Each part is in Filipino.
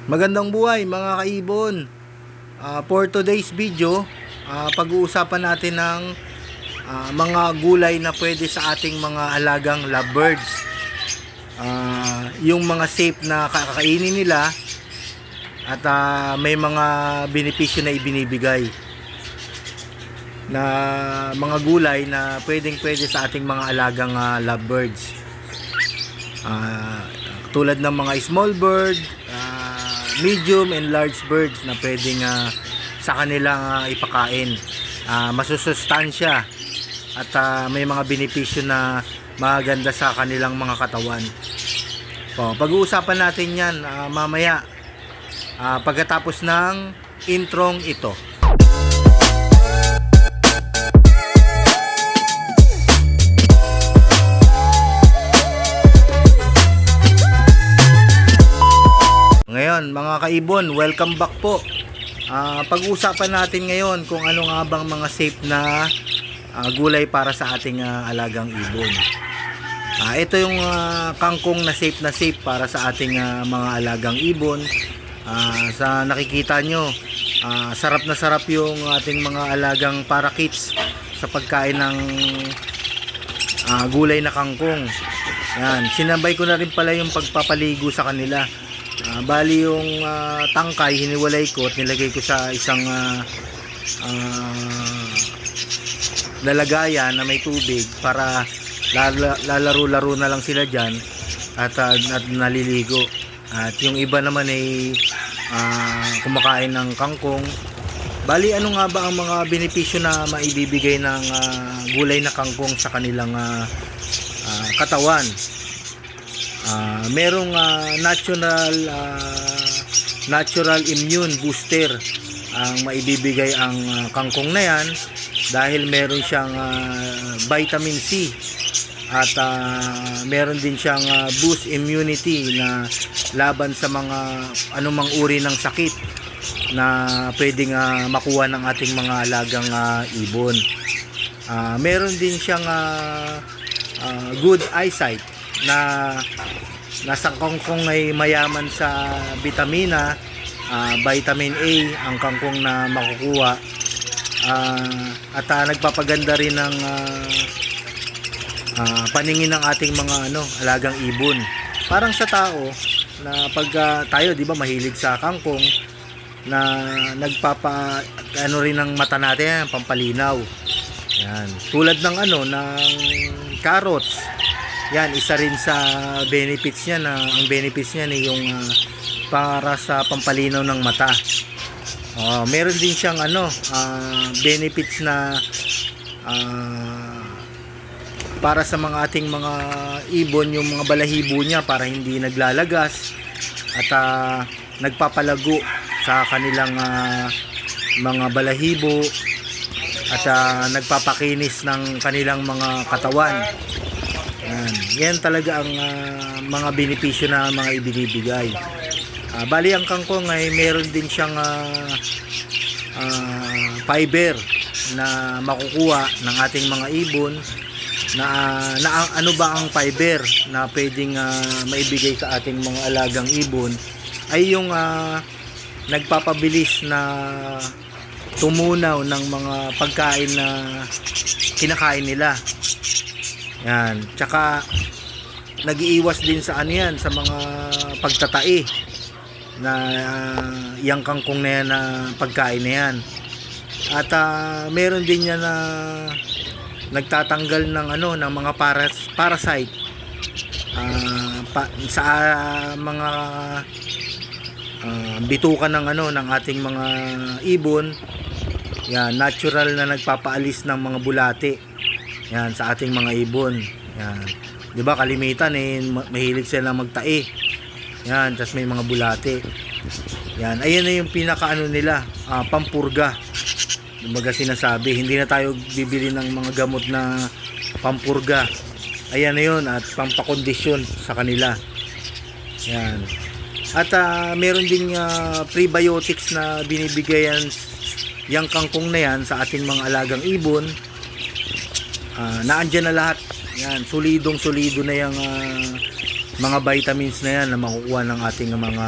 Magandang buhay mga kaibon. For today's video, pag-uusapan natin ng mga gulay na pwede sa ating mga alagang lovebirds. Yung mga safe na kakainin nila at may mga benepisyo na ibinibigay na mga gulay na pwede sa ating mga alagang lovebirds. Tulad ng mga small bird, medium and large birds na pwedeng sa kanilang ipakain. Masusustansya at may mga benepisyo na maganda sa kanilang mga katawan. Pag-uusapan natin yan mamaya pagkatapos ng introng ito. Ngayon mga kaibon, welcome back po. Pag-uusapan natin ngayon kung ano nga bang mga safe na gulay para sa ating alagang ibon. Ito yung kangkong na safe para sa ating mga alagang ibon. Sa nakikita nyo, sarap na sarap yung ating mga alagang parakeets sa pagkain ng gulay na kangkong. Yan, sinabay ko na rin pala yung pagpapaligo sa kanila. Bali yung tangkay hiniwalay ko at nilagay ko sa isang lalagayan na may tubig para lalaro-laro na lang sila dyan at naliligo. At yung iba naman ay kumakain ng kangkong. Bali ano nga ba ang mga benepisyo na maibibigay ng gulay na kangkong sa kanilang katawan? Merong natural immune booster ang maibibigay ang kangkong na yan dahil meron siyang vitamin C at meron din siyang boost immunity na laban sa mga anumang uri ng sakit na pwedeng makuha ng ating mga alagang ibon. Meron din siyang good eyesight na nasa kangkong ay mayaman sa vitamina, vitamin A ang kangkong na makukuha at nagpapaganda rin ng paningin ng ating mga alagang ibon. Parang sa tao na pag tayo 'di ba mahilig sa kangkong na rin ng mata natin, pampalinaw. Yan. Tulad ng ng carrots. Yan, isa rin sa benefits niya na ang benefits niya ni yung para sa pampalinaw ng mata. Meron din siyang benefits na para sa mga ating mga ibon, yung mga balahibo niya para hindi naglalagas at nagpapalago sa kanilang mga balahibo at nagpapakinis ng kanilang mga katawan. Yan talaga ang mga benepisyo na mga ibinibigay. Bali ang kangkong ay meron din siyang fiber na makukuha ng ating mga ibon na ano ba ang fiber na pwedeng maibigay sa ating mga alagang ibon ay yung nagpapabilis na tumunaw ng mga pagkain na kinakain nila. Yan, tsaka nag-iiwas din sa yan sa mga pagtatai na yang kangkong na yan na pagkain na yan. At meron din yan na nagtatanggal ng ng mga parasite sa mga bitukan ng ating mga ibon. Yan, natural na nagpapaalis ng mga bulate. Yan, sa ating mga ibon. Yan. 'Di ba kalimitan mahilig sila magtae. Yan, tas may mga bulate. Yan, ayan na yung pinaka nila, pampurga. Kumbaga sinasabi, hindi na tayo bibili ng mga gamot na pampurga. Ayan na yun at pampakondisyon sa kanila. Yan. At meron ding prebiotics na binibigayan yang kangkong na yan sa ating mga alagang ibon. Naandyan na lahat. Yan, solidong solido na yung mga vitamins na yan na makukuha ng ating mga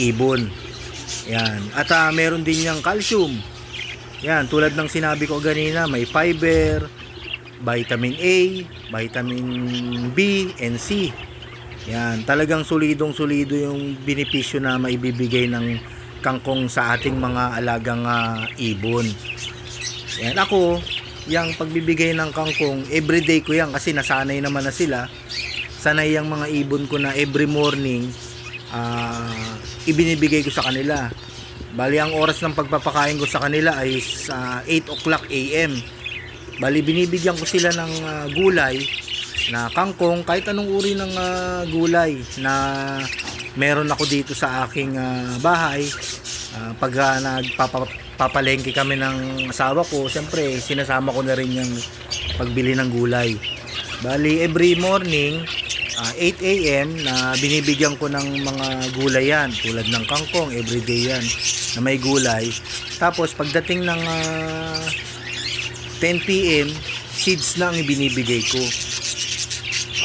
ibon. Yan. At meron din yung calcium. Yan, tulad ng sinabi ko kanina, may fiber, vitamin A, vitamin B and C. Yan, talagang solidong-solido yung benepisyo na maibibigay ng kangkong sa ating mga alagang ibon. Yan, ako, yung pagbibigay ng kangkong, everyday ko yan kasi nasanay naman na sila. Sanay yung mga ibon ko na every morning ibinibigay ko sa kanila. Bali, ang oras ng pagpapakain ko sa kanila ay 8 o'clock AM. Bali, binibigyan ko sila ng gulay na kangkong, kahit anong uri ng gulay na meron ako dito sa aking bahay. Pag nagpapalengke kami ng asawa ko, siyempre sinasama ko na rin yung pagbili ng gulay. Bali, every morning 8 AM na binibigyan ko ng mga gulay yan, tulad ng kangkong, everyday yan na may gulay. Tapos pagdating ng 10 PM, seeds na ang ibinibigay ko.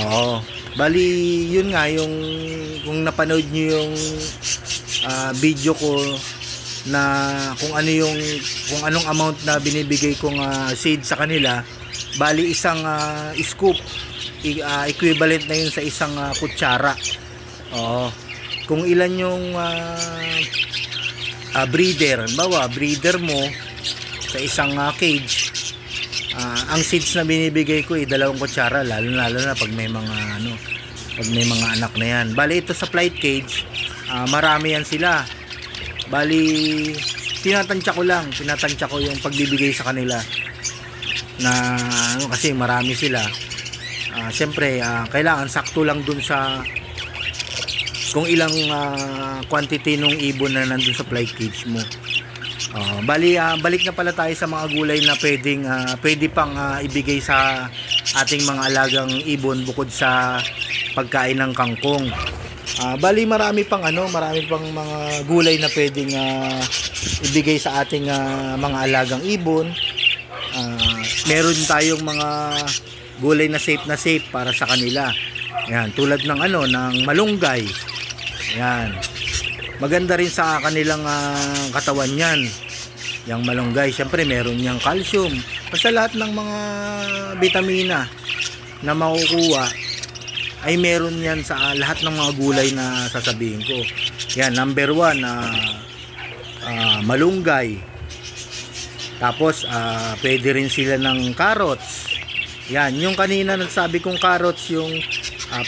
Oo. Bali, yun nga, yung kung napanood nyo yung video ko na kung anong amount na binibigay kong seed sa kanila, bali isang scoop equivalent na yun sa isang kutsara. Oo. Kung ilan yung breeder, halimbawa breeder mo sa isang cage, ang seeds na binibigay ko ay 2 kutsara, lalo na pag may mga pag may mga anak na yan. Bali, ito sa flight cage, marami yan sila. Bali, tinatansya ko yung pagbibigay sa kanila na kasi marami sila. Siyempre, kailangan sakto lang dun sa kung ilang quantity nung ibon na nandun sa flight cage mo. Bali, balik na pala tayo sa mga gulay na pwede pang ibigay sa ating mga alagang ibon bukod sa pagkain ng kangkong. Bali, marami pang mga gulay na pwedeng ibigay sa ating mga alagang ibon. Meron tayong mga gulay na safe para sa kanila. Yan, tulad ng ng malunggay. Yan. Maganda rin sa kanilang katawan yan. Yang malunggay, syempre meron yang calcium. Basta lahat ng mga vitamina na makukuha ay meron yan sa lahat ng mga gulay na sasabihin ko. Yan, number 1 malunggay. Tapos pwede rin sila ng carrots. Yan, yung kanina nagsabi kong carrots, yung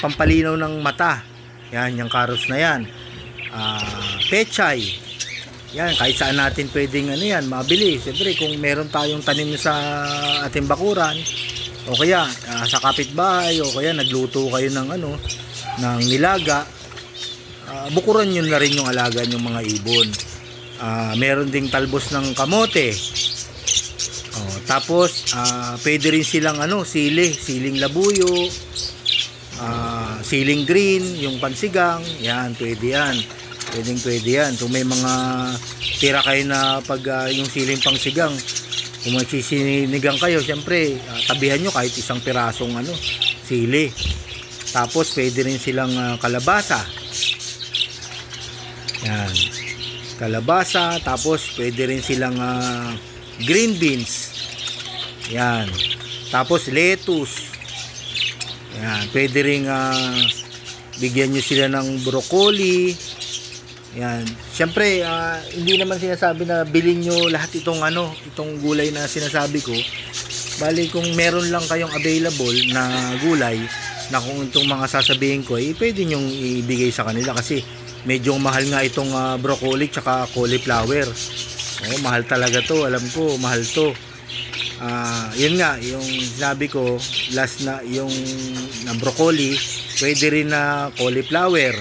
pampalinaw ng mata. Yan, yung carrots na yan. Pechay. Yan, kahit saan natin pwedeng mabili. Siyempre, kung meron tayong tanim sa ating bakuran, o kaya sa kapitbahay, o kaya nagluto kayo ng ng nilaga, bukuran nyo na rin yung alaga yung mga ibon. Meron ding talbos ng kamote. Tapos pwede rin silang siling labuyo, siling green, yung pansigang. Yan, pwede yan. Pwede yan. Kung may mga tira kayo na pag yung siling pangsigang, kung magsisinigang kayo, syempre tabihan nyo kahit isang pirasong sili. Tapos pwede rin silang kalabasa. Yan, kalabasa. Tapos pwede rin silang green beans. Yan. Tapos lettuce. Yan, pwede rin bigyan nyo sila ng broccoli. Yan. Siyempre, hindi naman sinasabi na bilhin nyo lahat itong gulay na sinasabi ko. Bali, kung meron lang kayong available na gulay na kung itong mga sasabihin ko, pwede nyo ibigay sa kanila kasi medyo mahal nga itong broccoli tsaka cauliflower. Mahal talaga to. Alam ko, mahal to. Yun nga, yung sinabi ko, last na yung na broccoli, pwede rin na cauliflower.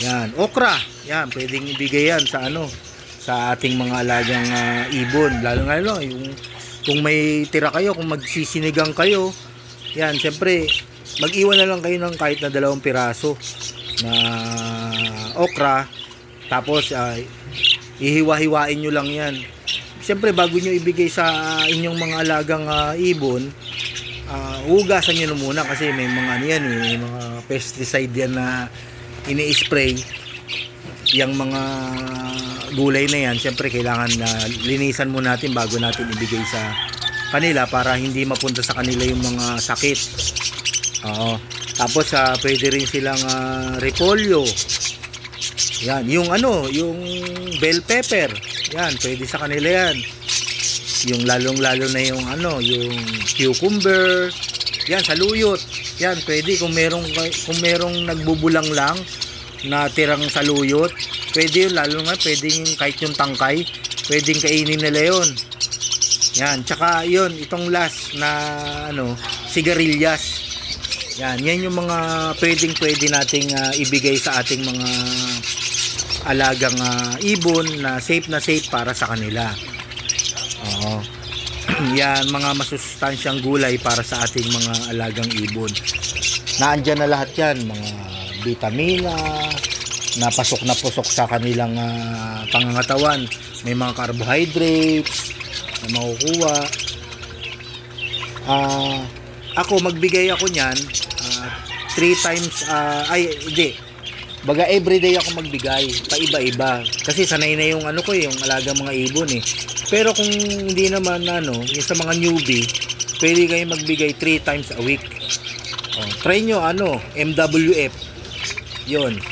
Yan, okra. Yan, pwedeng ibigay yan sa sa ating mga alagang ibon. Lalo yung kung may tira kayo, kung magsisinigang kayo, yan, syempre mag-iwan na lang kayo ng kahit na 2 piraso na okra. Tapos ihiwa-hiwain nyo lang yan. Syempre bago nyo ibigay sa inyong mga alagang ibon, hugasan nyo na muna kasi may mga ano yan, may mga pesticide yan na ini-spray. Yung mga gulay na yan, syempre kailangan na linisan muna natin bago natin ibigay sa kanila para hindi mapunta sa kanila yung mga sakit. Oo. Tapos pwede rin silang repolyo. Yan, yung yung bell pepper. Yan, pwede sa kanila yan. Yung lalong-lalo na yung yung cucumber. Yan, saluyot. Yan, pwede kung merong nagbubulang lang na tirang saluyot. Pwede yun, lalo nga pwedeng kahit yung tangkay, pwedeng kainin nila yun. Yan, tsaka yun, itong last na sigarilyas. Yan yung mga pwede nating ibigay sa ating mga alagang ibon na safe para sa kanila. Oo. Yan, mga masustansyang gulay para sa ating mga alagang ibon. Naandyan na lahat yan, mga vitamina, na pasok sa kanilang pangangatawan. May mga carbohydrates na makukuha. Ako, magbigay ako niyan 3 times, baga everyday ako magbigay, paiba-iba. Kasi sanay na yung yung alagang mga ibon eh. Pero kung hindi naman yung sa mga newbie, pwede kayo magbigay 3 times a week. Try nyo MWF. Yun.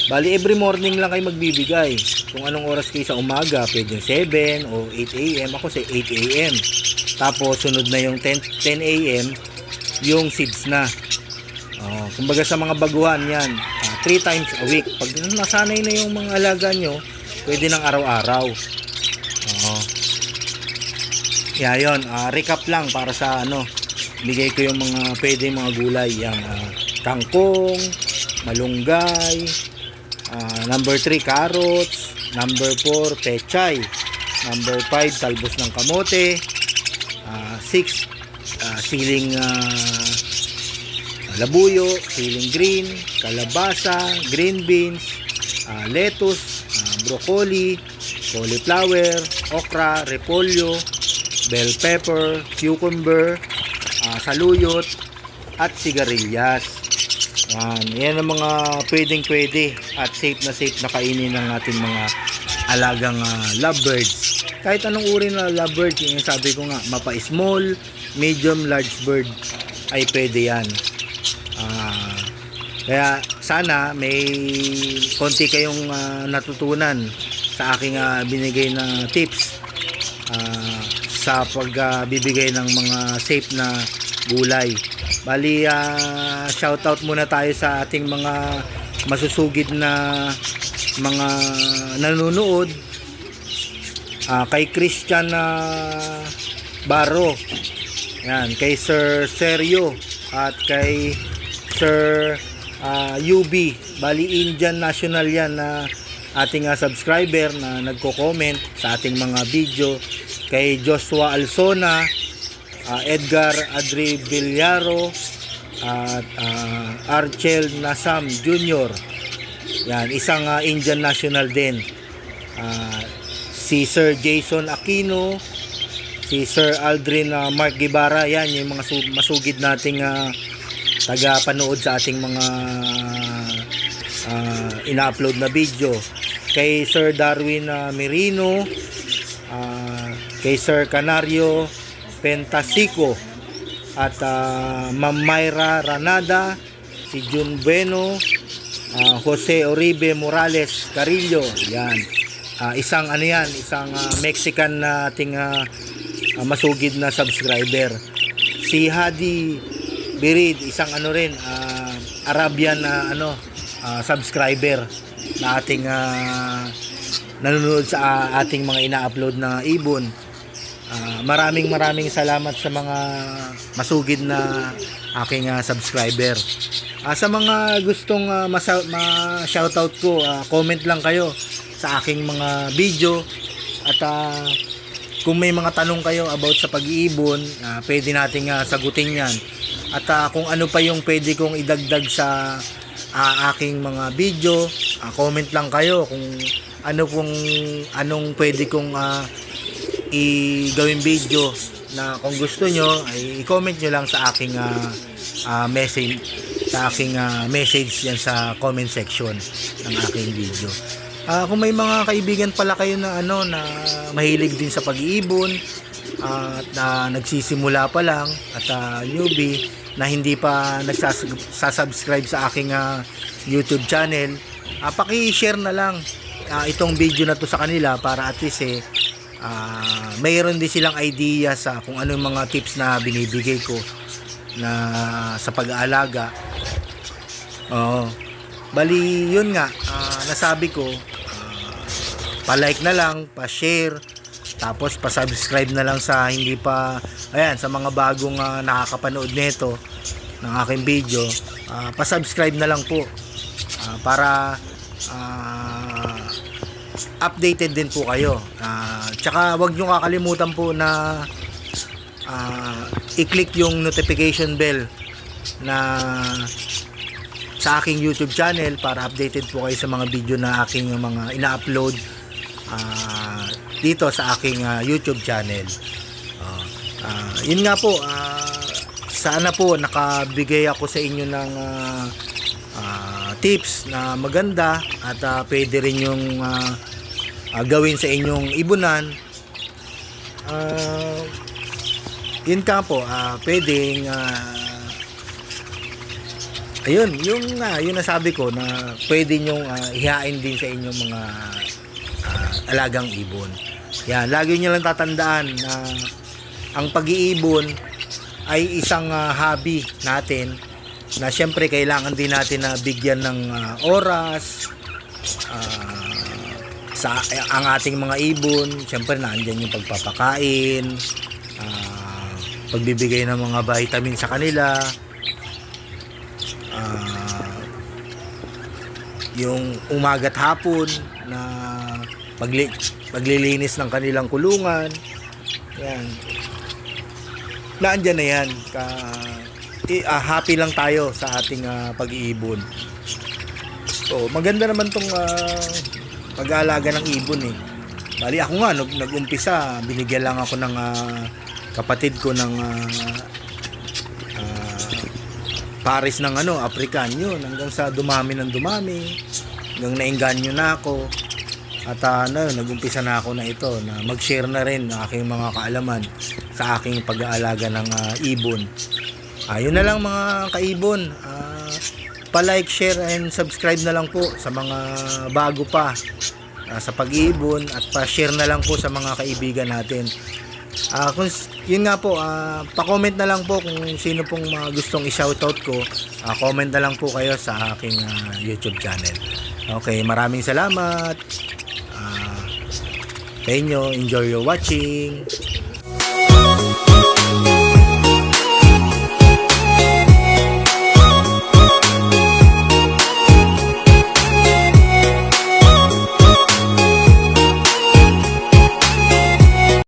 Bali every morning lang kayo magbibigay. Kung anong oras kayo sa umaga, pwede 7 o 8 AM. Ako sa 8 AM. Tapos sunod na yung 10 AM, yung seeds na. Kumbaga sa mga baguhan yan, 3 times a week. Pag nasanay na yung mga alaga nyo, pwede ng araw-araw. Yun, recap lang para sa bigay ko yung mga pwede mga gulay. Yan, kangkong, malunggay, number 3 carrots, number 4 pechay, number 5 talbos ng kamote, 6 siling labuyo, siling green, kalabasa, green beans, lettuce, broccoli, cauliflower, okra, repolyo, bell pepper, cucumber, saluyot, at sigarilyas. Yan ang mga pwede at safe na kainin ng ating mga alagang lovebirds. Kahit anong uri na lovebirds, yung sabi ko nga, mapa small, medium, large bird ay pwede yan. Kaya sana may konti kayong natutunan sa aking binigay na tips sa pagbibigay ng mga safe na gulay. Bali, shoutout muna tayo sa ating mga masusugid na mga nanonood. Kay Christian Barro, yan, kay Sir Sergio, at kay Sir UB. Bali Indian national yan na ating subscriber na nagko-comment sa ating mga video. Kay Joshua Alsona, Edgar Adri Villaro, at Archel Nasam Jr. Yan, isang Indian national din. Si Sir Jason Aquino, si Sir Aldrin Mark Guevara. Yan yung mga masugid nating taga-panood sa ating mga ina-upload na video. Kay Sir Darwin Merino, kay Sir Canario Pentasico, at Ma'am Myra Ranada, si Jun Bueno, Jose Oribe Morales Carillo. Yan, isang isang Mexican na ating masugid na subscriber. Si Hadi Birid, isang rin Arabian na subscriber na ating nanonood sa ating mga ina-upload na ibon. Maraming salamat sa mga masugid na aking subscriber. Sa mga gustong ma-shoutout ko, comment lang kayo sa aking mga video, at kung may mga tanong kayo about sa pag-iibon, pwede nating sagutin yan. At kung ano pa yung pwede kong idagdag sa aking mga video, comment lang kayo kung anong pwede kong gawing video na kung gusto nyo ay i-comment nyo lang sa aking message yan sa comment section ng aking video. Kung may mga kaibigan pala kayo na na mahilig din sa pag-iibon at nagsisimula pa lang at newbie na hindi pa nagsasubscribe sa aking YouTube channel, paki-share na lang itong video na to sa kanila para at least mayroon din silang idea sa kung ano yung mga tips na binibigay ko na sa pag-aalaga. Bali yun nga, nasabi ko, pa-like na lang, pa-share, tapos pa-subscribe na lang sa hindi pa, sa mga bagong nakakapanood nito ng aking video, pa-subscribe na lang po para updated din po kayo. Tsaka wag nyo kakalimutan po na i-click yung notification bell na sa aking YouTube channel para updated po kayo sa mga video na aking mga ina-upload dito sa aking YouTube channel. Yun nga po, sana po nakabigay ako sa inyo ng tips na maganda at pwede rin yung gawin sa inyong ibunan. Yun ka po, pwedeng ayun, yung nasabi ko na pwede nyong ihain din sa inyong mga alagang ibon. Yan, lagi nyo lang tatandaan na ang pag-iibon ay isang hobby natin na syempre kailangan din natin na bigyan ng oras sa ang ating mga ibon. Syempre nandiyan yung pagpapakain, pagbibigay ng mga vitamin sa kanila, yung umaga't hapon na paglilinis ng kanilang kulungan. Yan, naandyan na yan. Happy lang tayo sa ating pag-iibon. So maganda naman tong pag-aalaga ng ibon Bali ako nga nag-umpisa, binigyan lang ako ng kapatid ko ng pares ng African yun, hanggang sa dumami hanggang naengganyo na ako at nag-umpisa na ako na ito na mag-share na rin ng aking mga kaalaman sa aking pag-aalaga ng ibon. Yun na lang mga kaibon, pa-like, share and subscribe na lang po sa mga bago pa sa pag-iibon at pa-share na lang po sa mga kaibigan natin. Kung yun nga po, pa-comment na lang po kung sino pong mga gustong i-shoutout ko. Comment na lang po kayo sa aking YouTube channel. Okay, maraming salamat sa inyo. Enjoy your watching.